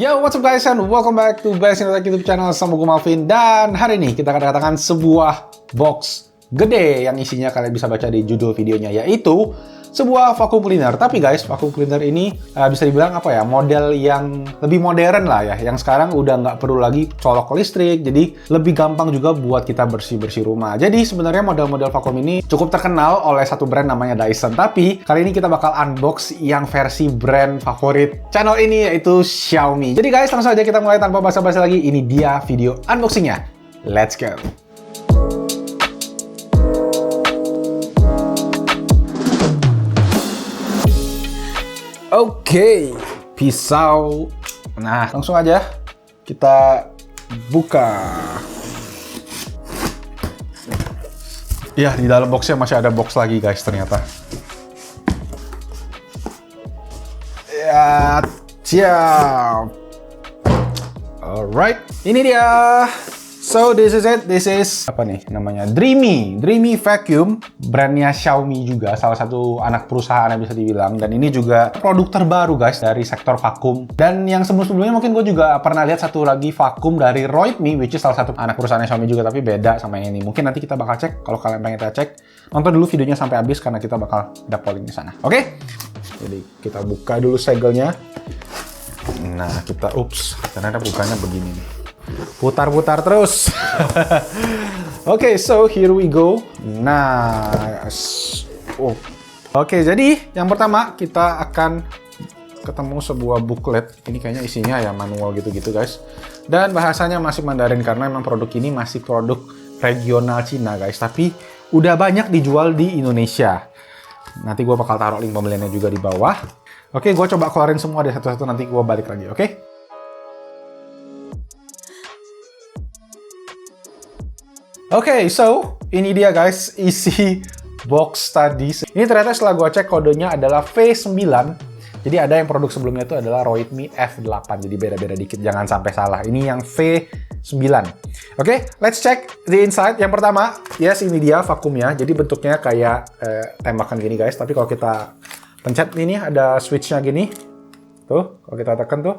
Yo, what's up guys, and welcome back to Best in Tech YouTube channel sama gue Malvin. Dan hari ini kita akan kedatangan sebuah box gede yang isinya kalian bisa baca di judul videonya, yaitu sebuah vacuum cleaner. Tapi guys, vacuum cleaner ini bisa dibilang apa ya, model yang lebih modern lah ya, yang sekarang udah nggak perlu lagi colok listrik, jadi lebih gampang juga buat kita bersih-bersih rumah. Jadi sebenarnya model-model vacuum ini cukup terkenal oleh satu brand namanya Dyson, tapi kali ini kita bakal unbox yang versi brand favorit channel ini, yaitu Xiaomi. Jadi guys, langsung saja kita mulai tanpa basa-basi lagi. Ini dia video unboxingnya. Let's go! Oke, pisau. Nah, langsung aja kita buka. Ya, di dalam boxnya masih ada box lagi guys ternyata. Ya, siap. Alright, ini dia. So this is it. This is apa nih namanya? Dreamy Vacuum, brandnya Xiaomi juga, salah satu anak perusahaan yang bisa dibilang. Dan ini juga produk terbaru guys dari sektor vakum. Dan yang sebelumnya mungkin gue juga pernah lihat satu lagi vakum dari Roidme, which is salah satu anak perusahaan Xiaomi juga, tapi beda sama yang ini. Mungkin nanti kita bakal cek. Kalau kalian pengen kita cek, nonton dulu videonya sampai habis karena kita bakal ada polling di sana. Oke? Jadi kita buka dulu segelnya. Nah, kita ternyata bukanya begini nih. Putar-putar terus. Oke, so here we go. Nah, Oke, jadi yang pertama kita akan ketemu sebuah booklet. Ini kayaknya isinya ya manual gitu-gitu guys. Dan bahasanya masih Mandarin karena memang produk ini masih produk regional Cina guys. Tapi udah banyak dijual di Indonesia. Nanti gue bakal taruh link pembeliannya juga di bawah. Oke, gue coba keluarin semua deh satu-satu, nanti gue balik lagi, oke? Oke, so ini dia guys isi box tadi. Ini ternyata setelah gue cek kodenya adalah V9. Jadi ada yang produk sebelumnya itu adalah Roidme F8. Jadi beda-beda dikit, jangan sampai salah. Ini yang V9. Oke, let's check the inside. Yang pertama, yes ini dia vakumnya. Jadi bentuknya kayak tembakan gini guys. Tapi kalau kita pencet ini ada switch-nya gini. Tuh, kalau kita tekan tuh.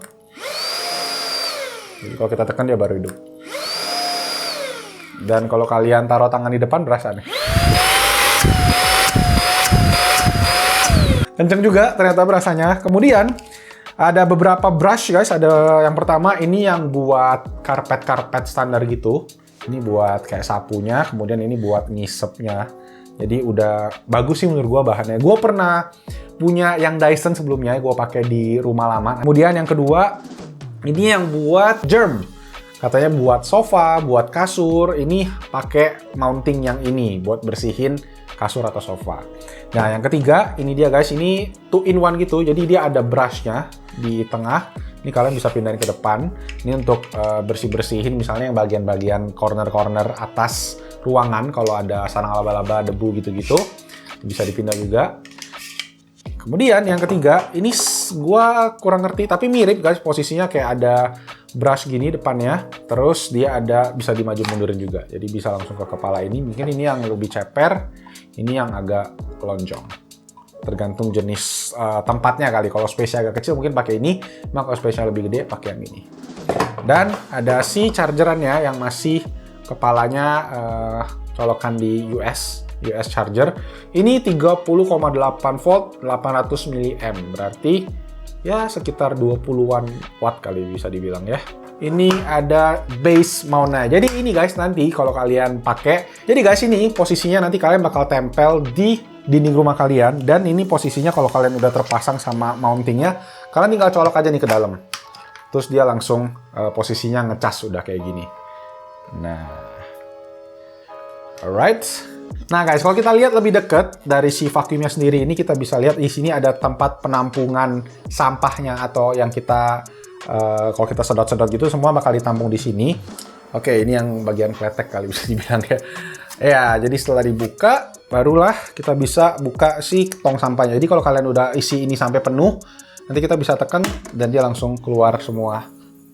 Jadi kalau kita tekan dia baru hidup. Dan kalau kalian taruh tangan di depan berasa nih. Kenceng juga ternyata berasanya. Kemudian ada beberapa brush guys. Ada yang pertama ini yang buat karpet standar gitu. Ini buat kayak sapunya. Kemudian ini buat ngisepnya. Jadi udah bagus sih menurut gua bahannya. Gua pernah punya yang Dyson sebelumnya. Gua pakai di rumah lama. Kemudian yang kedua ini yang buat germ. Katanya buat sofa, buat kasur, ini pakai mounting yang ini buat bersihin kasur atau sofa. Nah, yang ketiga, ini dia guys, ini 2-in-1 gitu. Jadi dia ada brushnya di tengah. Ini kalian bisa pindahin ke depan. Ini untuk bersih-bersihin misalnya yang bagian-bagian corner-corner atas ruangan kalau ada sarang laba-laba, debu gitu-gitu. Bisa dipindah juga. Kemudian yang ketiga, ini gua kurang ngerti tapi mirip guys, posisinya kayak ada brush gini depannya, terus dia ada bisa dimaju mundurin juga. Jadi bisa langsung ke kepala ini. Mungkin ini yang lebih ceper, ini yang agak lonjong. Tergantung jenis tempatnya kali. Kalau space-nya agak kecil mungkin pakai ini, maka kalau space-nya lebih gede pakai yang ini. Dan ada si chargerannya yang masih kepalanya colokan di US charger. Ini 30,8 volt 800 mAh. Berarti ya sekitar 20-an watt kali bisa dibilang ya. Ini ada base mount-nya. Jadi ini guys nanti kalau kalian pakai, jadi guys ini posisinya nanti kalian bakal tempel di dinding rumah kalian. Dan ini posisinya kalau kalian udah terpasang sama mountingnya, kalian tinggal colok aja nih ke dalam. Terus dia langsung posisinya ngecas udah kayak gini. Nah, alright. Nah guys, kalau kita lihat lebih dekat dari si vacuumnya sendiri ini, kita bisa lihat di sini ada tempat penampungan sampahnya atau yang kita kalau kita sedot-sedot gitu semua bakal ditampung di sini. Oke, ini yang bagian kletek kali bisa dibilang ya. Ya, jadi setelah dibuka barulah kita bisa buka si tong sampahnya. Jadi kalau kalian udah isi ini sampai penuh, nanti kita bisa tekan dan dia langsung keluar semua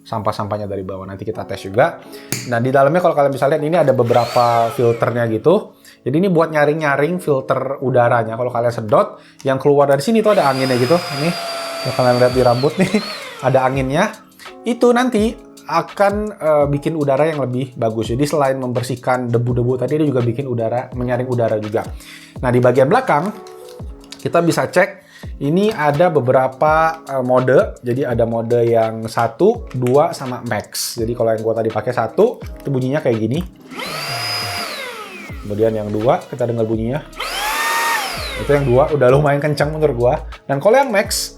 sampah-sampahnya dari bawah. Nanti kita tes juga. Nah, di dalamnya kalau kalian bisa lihat ini ada beberapa filternya gitu. Jadi ini buat nyaring-nyaring filter udaranya. Kalau kalian sedot, yang keluar dari sini tuh ada anginnya gitu. Ini, kalau kalian lihat di rambut nih, ada anginnya. itu nanti akan bikin udara yang lebih bagus. Jadi selain membersihkan debu-debu tadi, dia juga bikin udara, menyaring udara juga. Nah, di bagian belakang kita bisa cek ini ada beberapa mode. Jadi ada mode yang 1, 2 sama max. Jadi kalau yang gua tadi pakai 1 itu bunyinya kayak gini. Kemudian yang 2 kita dengar bunyinya. Itu yang 2 udah lumayan kencang menurut gua. Dan kalau yang max,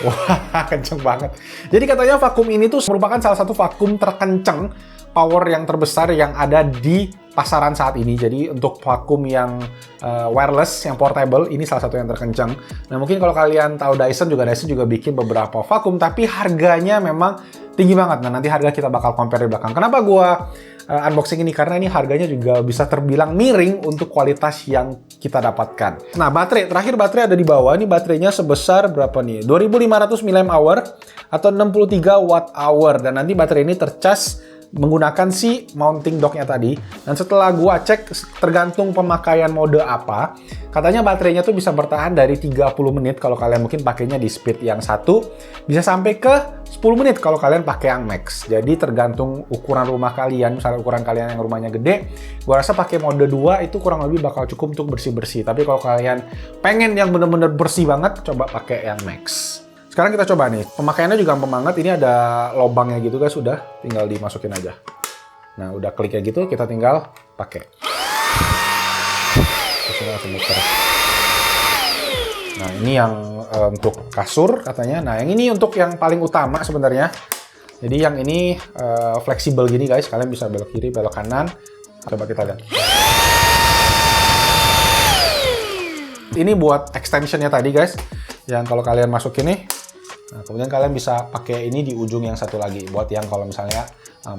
wah, kenceng banget. Jadi katanya vakum ini tuh merupakan salah satu vakum terkencang, power yang terbesar yang ada di pasaran saat ini. Jadi untuk vakum yang wireless, yang portable, ini salah satu yang terkencang. Nah, mungkin kalau kalian tahu Dyson juga bikin beberapa vakum, tapi harganya memang tinggi banget. Nah, nanti harga kita bakal compare di belakang. Kenapa gua unboxing ini? Karena ini harganya juga bisa terbilang miring untuk kualitas yang kita dapatkan. Nah, terakhir baterai ada di bawah. Ini baterainya sebesar berapa nih? 2500 mAh atau 63 Wh. Dan nanti baterai ini tercas menggunakan si mounting docknya tadi. Dan setelah gua cek, tergantung pemakaian mode apa, katanya baterainya tuh bisa bertahan dari 30 menit kalau kalian mungkin pakainya di speed yang 1, bisa sampai ke 10 menit kalau kalian pakai yang max. Jadi tergantung ukuran rumah kalian. Misalnya ukuran kalian yang rumahnya gede, gua rasa pakai mode 2 itu kurang lebih bakal cukup untuk bersih-bersih. Tapi kalau kalian pengen yang bener-bener bersih banget, coba pakai yang max. Sekarang kita coba nih, pemakaiannya juga gampang banget. Ini ada lubangnya gitu guys, udah tinggal dimasukin aja. Nah, udah klik kayak gitu, kita tinggal pakai. Terus ini langsung muter. Nah, ini yang untuk kasur katanya. Nah, yang ini untuk yang paling utama sebenarnya. Jadi yang ini fleksibel gini guys, kalian bisa belok kiri, belok kanan. Coba kita lihat. Ini buat extensionnya tadi guys, yang kalau kalian masuk ini, nah, kemudian kalian bisa pakai ini di ujung yang satu lagi, buat yang kalau misalnya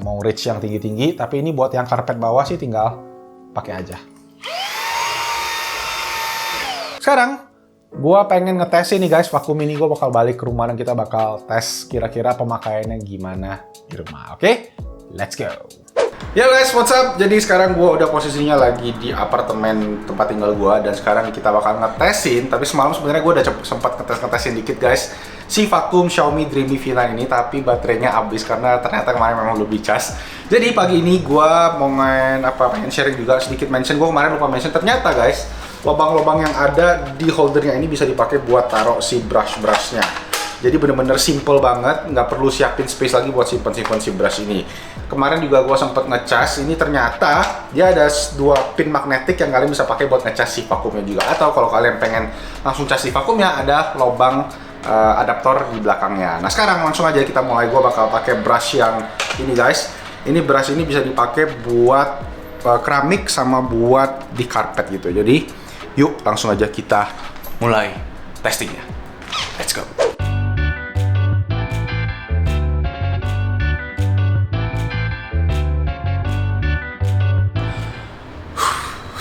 mau reach yang tinggi-tinggi, tapi ini buat yang karpet bawah sih tinggal pakai aja. Sekarang, gua pengen ngetes ini guys, vakum ini gua bakal balik ke rumah dan kita bakal tes kira-kira pemakaiannya gimana di rumah. Oke? Let's go! Ya guys, what's up? Jadi sekarang gue udah posisinya lagi di apartemen tempat tinggal gue, dan sekarang kita bakal ngetesin. Tapi semalam sebenarnya gue udah sempat ngetesin dikit guys, si vakum Xiaomi Dreamy V9 ini, tapi baterainya habis karena ternyata kemarin memang lebih cas. Jadi pagi ini gue mau pengen sharing juga sedikit mention. Gue kemarin lupa mention, ternyata guys, lubang-lubang yang ada di holdernya ini bisa dipakai buat taruh si brush-brushnya. Jadi bener-bener simple banget, nggak perlu siapin space lagi buat simpen-simpen si brush ini. Kemarin juga gue sempet ngecas, ini ternyata dia ada 2 pin magnetik yang kalian bisa pakai buat ngecas si vakumnya juga. Atau kalau kalian pengen langsung cas si vakumnya, ada lubang adaptor di belakangnya. Nah sekarang langsung aja kita mulai. Gue bakal pakai brush yang ini guys. Ini brush ini bisa dipakai buat keramik sama buat di karpet gitu. Jadi yuk langsung aja kita mulai testingnya. Let's go!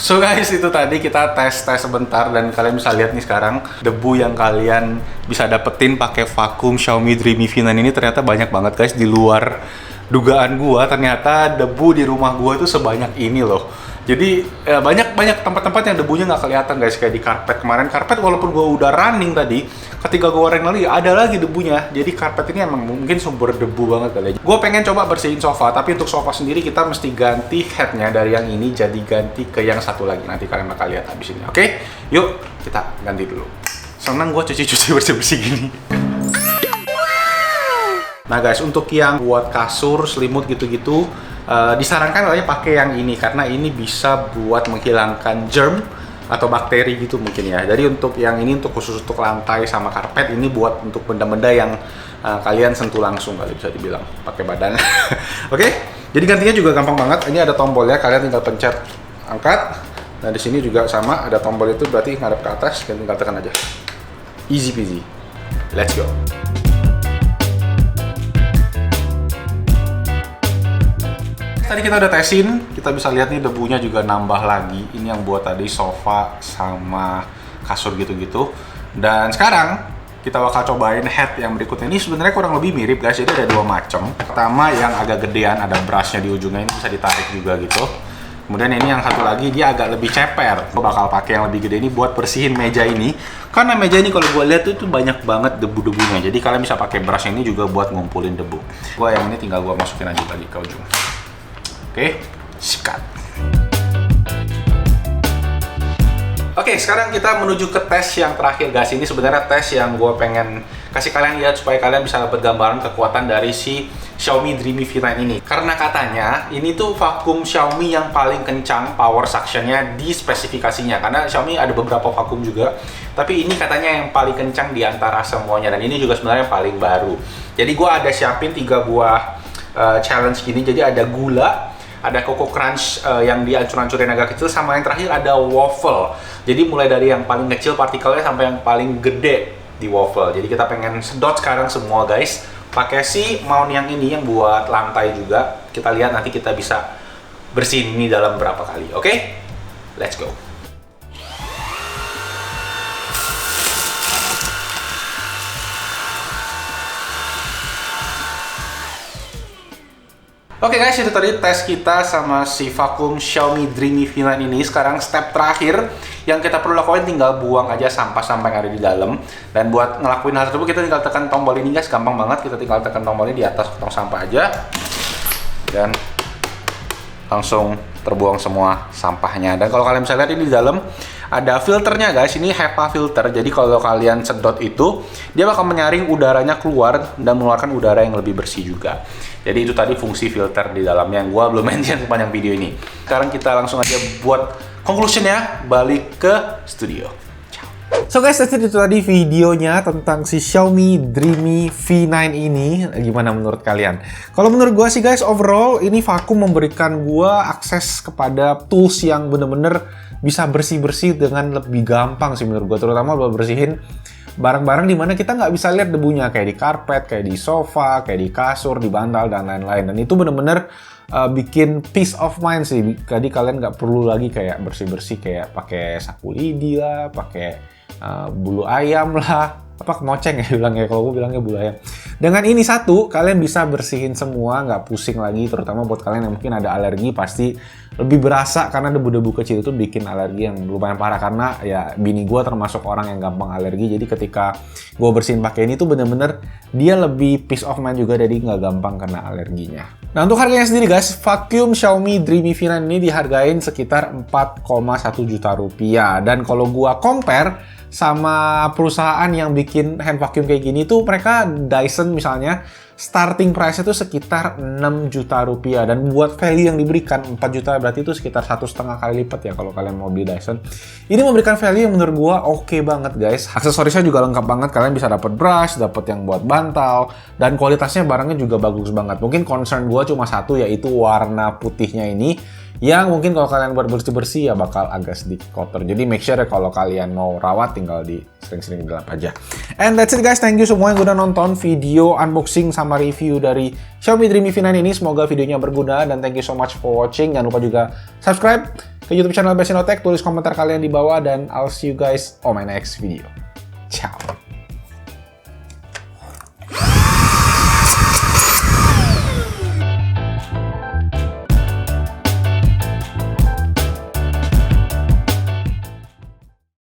So guys, itu tadi kita tes sebentar, dan kalian bisa lihat nih sekarang debu yang kalian bisa dapetin pakai vakum Xiaomi Dreamy V9 ini ternyata banyak banget guys. Di luar dugaan gua, ternyata debu di rumah gua itu sebanyak ini loh. Jadi banyak tempat-tempat yang debunya nggak kelihatan guys, kayak di karpet kemarin. Karpet walaupun gua udah running tadi, ketika gua goreng lagi ada lagi debunya. Jadi karpet ini emang mungkin sumber debu banget kali ya. Gua pengen coba bersihin sofa, tapi untuk sofa sendiri kita mesti ganti headnya dari yang ini jadi ganti ke yang satu lagi. Nanti kalian bakal lihat abis ini. Oke? Yuk kita ganti dulu. Senang gua cuci-cuci bersih-bersih gini. Nah guys, untuk yang buat kasur, selimut gitu-gitu, disarankan kalian pakai yang ini karena ini bisa buat menghilangkan germ atau bakteri gitu mungkin ya. Jadi untuk yang ini untuk khusus untuk lantai sama karpet, ini buat untuk benda-benda yang kalian sentuh langsung kali bisa dibilang pakai badan. Oke? Jadi gantinya juga gampang banget. Ini ada tombolnya, kalian tinggal pencet, angkat. Nah di sini juga sama, ada tombol itu berarti ngadep ke atas, kalian tinggal tekan aja. Easy peasy. Let's go. Tadi kita udah tesin, kita bisa lihat nih debunya juga nambah lagi. Ini yang buat tadi sofa sama kasur gitu-gitu. Dan sekarang kita bakal cobain head yang berikutnya. Ini sebenarnya kurang lebih mirip guys, jadi ada 2 macam. Pertama yang agak gedean, ada brushnya di ujungnya, ini bisa ditarik juga gitu. Kemudian ini yang satu lagi dia agak lebih ceper. Gue bakal pakai yang lebih gede ini buat bersihin meja ini. Karena meja ini kalau gue lihat tuh banyak banget debu-debunya. Jadi kalian bisa pakai brush ini juga buat ngumpulin debu. Gue yang ini tinggal gue masukin aja lagi ke ujung. Oke, sikat. Oke, sekarang kita menuju ke tes yang terakhir guys. Ini sebenarnya tes yang gue pengen kasih kalian lihat supaya kalian bisa bergambaran kekuatan dari si Xiaomi Dreamy V9 ini. Karena katanya ini tuh vakum Xiaomi yang paling kencang power suctionnya di spesifikasinya. Karena Xiaomi ada beberapa vakum juga, tapi ini katanya yang paling kencang di antara semuanya. Dan ini juga sebenarnya paling baru. Jadi gue ada siapin 3 buah challenge gini. Jadi ada gula, ada Coco Crunch yang dihancur-hancurin agak kecil, sama yang terakhir ada waffle. Jadi mulai dari yang paling kecil partikelnya sampai yang paling gede di waffle. Jadi kita pengen sedot sekarang semua guys. Pakai si mount yang ini yang buat lantai juga. Kita lihat nanti kita bisa bersihin ini dalam berapa kali. Oke? Let's go. Oke guys, itu tadi tes kita sama si vakum Xiaomi Dreamy V9 ini. Sekarang step terakhir yang kita perlu lakukan tinggal buang aja sampah-sampah yang ada di dalam. Dan buat ngelakuin hal tersebut kita tinggal tekan tombol ini guys, gampang banget. Kita tinggal tekan tombolnya di atas tong sampah aja. Dan langsung terbuang semua sampahnya. Dan kalau kalian bisa lihat ini di dalam ada filternya guys, ini HEPA filter. Jadi kalau kalian sedot itu, dia bakal menyaring udaranya keluar dan mengeluarkan udara yang lebih bersih juga. Jadi itu tadi fungsi filter di dalamnya yang gua belum mention sepanjang video ini. Sekarang kita langsung aja buat conclusion-nya, balik ke studio. So guys, itu tadi videonya tentang si Xiaomi Dreamy V9 ini. Gimana menurut kalian? Kalau menurut gua sih guys, overall ini vakum memberikan gua akses kepada tools yang bener-bener bisa bersih-bersih dengan lebih gampang sih menurut gua. Terutama buat bersihin barang-barang dimana kita nggak bisa lihat debunya, kayak di karpet, kayak di sofa, kayak di kasur, di bantal, dan lain-lain. Dan itu bener-bener bikin peace of mind sih. Jadi kalian nggak perlu lagi kayak bersih-bersih kayak pakai sapu lidi lah, pakai bulu ayam lah, apa moceng ya bilangnya, kalau gue bilangnya bulu ayam. Dengan ini satu, kalian bisa bersihin semua, nggak pusing lagi. Terutama buat kalian yang mungkin ada alergi, pasti lebih berasa karena debu-debu kecil itu bikin alergi yang lumayan parah. Karena ya bini gue termasuk orang yang gampang alergi, jadi ketika gue bersihin pakai ini tuh bener-bener dia lebih peace of mind juga, jadi nggak gampang kena alerginya. Nah untuk harganya sendiri guys, vacuum Xiaomi Dreamy V9 ini dihargain sekitar 4,1 juta rupiah. Dan kalau gue compare sama perusahaan yang bikin hand vacuum kayak gini tuh, mereka Dyson misalnya starting price itu sekitar 6 juta rupiah, dan buat value yang diberikan 4 juta berarti itu sekitar 1,5 kali lipat ya kalau kalian mau beli Dyson. Ini memberikan value yang menurut gua oke banget guys. Aksesorisnya juga lengkap banget, kalian bisa dapat brush, dapat yang buat bantal, dan kualitasnya barangnya juga bagus banget. Mungkin concern gua cuma satu, yaitu warna putihnya ini yang mungkin kalau kalian buat bersih-bersih ya bakal agak sedikit kotor. Jadi make sure ya kalau kalian mau rawat tinggal di sering-sering dilap aja. And that's it guys, thank you semua yang udah nonton video unboxing sama review dari Xiaomi Dreamy V9 ini. Semoga videonya berguna dan thank you so much for watching. Jangan lupa juga subscribe ke YouTube channel Best Inno Tech, tulis komentar kalian di bawah, dan I'll see you guys on my next video. Ciao.